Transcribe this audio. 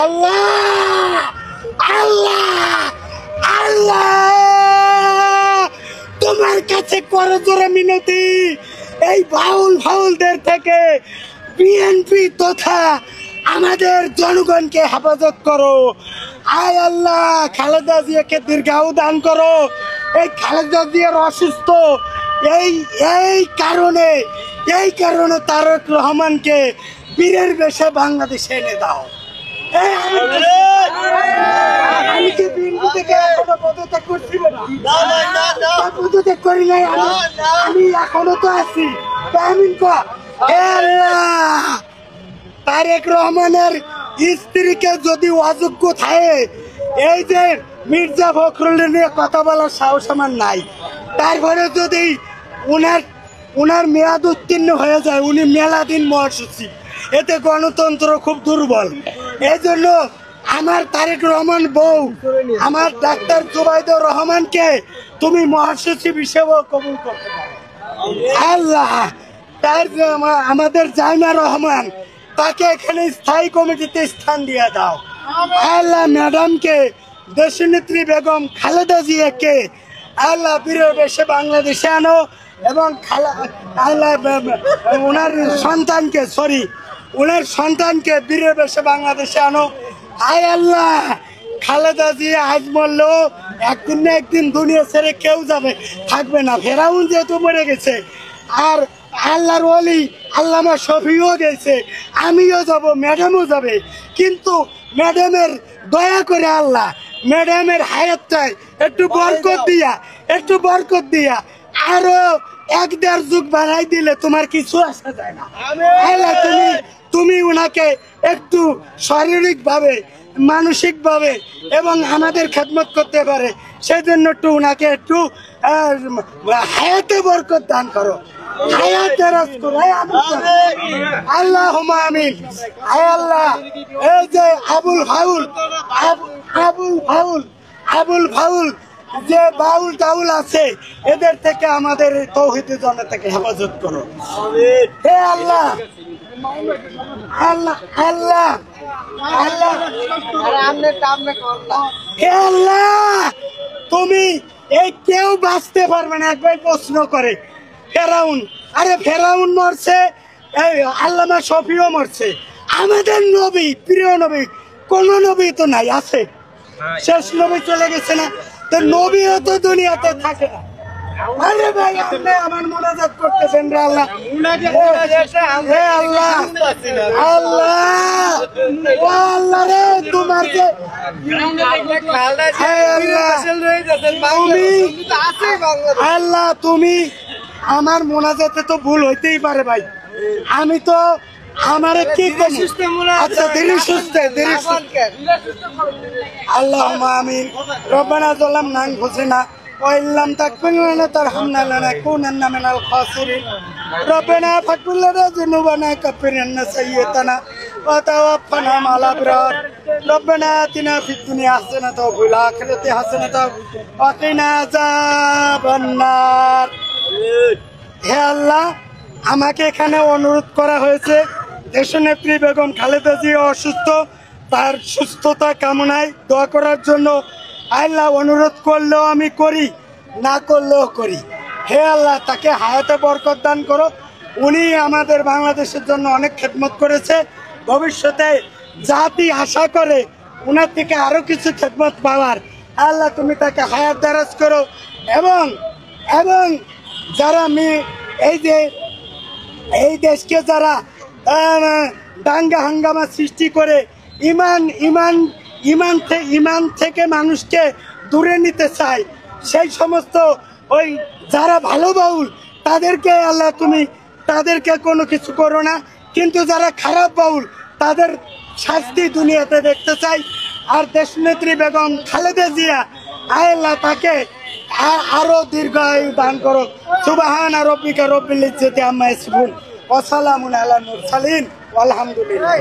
আল্লাহ আল্লাহ আল্লাহ তোমার কাছে করজোড়ে মিনতি, এই ভাউলদের থেকে বিএনপি তথা আমাদের জনগণকে হেফাজত করো। আয় আল্লাহ, খালেদা জিয়াকে দীর্ঘায়ু দান করো। এই খালেদা জিয়ার অসুস্থ, এই কারণে তারেক রহমানকে বীরের বেশে বাংলাদেশে এনে দাও। আমি কি বিএনপি থেকে এখনো পদত্যাগ করছি না? পদত্যাগ করি নাই, আমি এখনো তো আছি। তারেক রহমানের স্ত্রীকে যদি অযোগ্য থাকে, এই যে মির্জা ফখরুলের নিয়ে কথা বলার সাহস আমার নাই, তারপরে যদি উনার মেয়াদ উত্তীর্ণ হয়ে যায়, উনি মেলা দিন মহাসচিব, এতে গণতন্ত্র খুব দুর্বল। এই জন্য আমার তারেক রহমান বউ, আমার ডাক্তার জুবাইদুর রহমানকে তুমি মহাসচিব হিসেবে কবুল করতে পারো। আল্লাহ, তার আমাদের জাইমা রহমান, তাকে এখানে স্থায়ী কমিটিতে স্থান দিয়ে দাও। আল্লাহ, ম্যাডামকে, দেশনেত্রী বেগম খালেদা জিয়াকে আল্লাহ বীরের বেশে বাংলাদেশে আনো, এবং আল্লাহ ওনার সন্তানকে বীরের বেশে বাংলাদেশে আনো। আয় আল্লাহ, খালেদা জিয়া আজ মরলেও একদিন না একদিন দুনিয়া ছেড়ে কেউ থাকবে না। ফেরাউন যেহেতু মরে গেছে, আর আল্লাহর ওলি আল্লামা শফিও গেছে, আমিও যাব, ম্যাডামও যাবে, কিন্তু ম্যাডামের দয়া করে আল্লাহ ম্যাডামের হায়াতটায় একটু বরকত দিয়া আরো 1-1.5 যুগ বাড়াই দিলে তোমার কিছু আসা যায় না। আল্লাহ, তুমি উনাকে একটু শারীরিক ভাবে, মানসিক ভাবে এবং আমাদের খেদমত করতে পারে, সেজন্য একটু উনাকে একটু হায়াতে বরকত দান করো। আল্লাহুম্মা আমিন। আয় আল্লাহ, এই যে আবুল ফাউল যে বাউল আছে, এদের থেকে আমাদের তৌহিদি জনতাকে হেফাজত করো। হে আল্লাহ, আল্লাহ আল্লাহ আল্লাহ হে আল্লাহ, তুমি এই কেউ বাঁচতে পারবে না। একবার প্রশ্ন করে ফেরাউন মরছে, আল্লামা শফিও মরছে, আমাদের নবী, প্রিয় নবী, কোন নবী তো নাই, আছে শেষ নবী চলে গেছে না, তো নবীও তো দুনিয়াতে থাকে না। আরে ভাই, আপনি আমার মোনাজাত করতেছেন রে আল্লাহ। হে আল্লাহ, আল্লাহ রে, তোমার যে আল্লাহ, তুমি আমার মোনাজাতে তো ভুল হইতেই পারে ভাই, আমি তো আমার কি আচ্ছা ধীরে সুস্থে আল্লাহুম্মা আমিন। রব্বানা যালামনা আনফুসানা ওয়া ইল্লাম তাগফির লানা তারহামনা লানাকুনান্না মিনাল খাসিরিন। রব্বানা ফাগফির লানা যুনুবানা কাফির আন্না সাইয়্যাতানা ওয়া তাওয়াফানা মা'আল আবরার। রব্বানা আতিনা ফিদ দুনিয়া হাসানাতাও ওয়া ফিল আখিরাতি হাসানাতাও ওয়া কিনা আযাবান নার। হে আল্লাহ, আমাকে এখানে অনুরোধ করা হয়েছে, দেশনেত্রী বেগম খালেদা জিয়া অসুস্থ, তার সুস্থতা কামনায় দোয়া করার জন্য। আল্লাহ, অনুরোধ করলেও আমি করি, না করলেও করি। হে আল্লাহ, তাকে হায়াতে বরকত দান করো। উনি আমাদের বাংলাদেশের জন্য অনেক খেদমত করেছে, ভবিষ্যতে জাতি আশা করে উনার থেকে আরো কিছু খেদমত পাওয়ার। আল্লাহ, তুমি তাকে হায়াত দারাজ করো, এবং যারা এই দেশকে যারা দাঙ্গা হাঙ্গামা সৃষ্টি করে ইমান থেকে মানুষকে দূরে নিতে চায়, সেই সমস্ত ওই যারা ভালো বাউল, তাদেরকে আল্লাহ তুমি তাদেরকে কোনো কিছু করো না, কিন্তু যারা খারাপ বাউল তাদের শাস্তি দুনিয়াতে দেখতে চাই। আর দেশনেত্রী বেগম খালেদা জিয়া, আল্লাহ তাকে আরো দীর্ঘায়ু দান করো। সুবহানা রাব্বিকা রব্বিল ইজ্জাতি আম্মা ইয়াসিফুন ওয়া সালামুন আলাল মুরসালিন ওয়ালহামদুলিল্লাহ।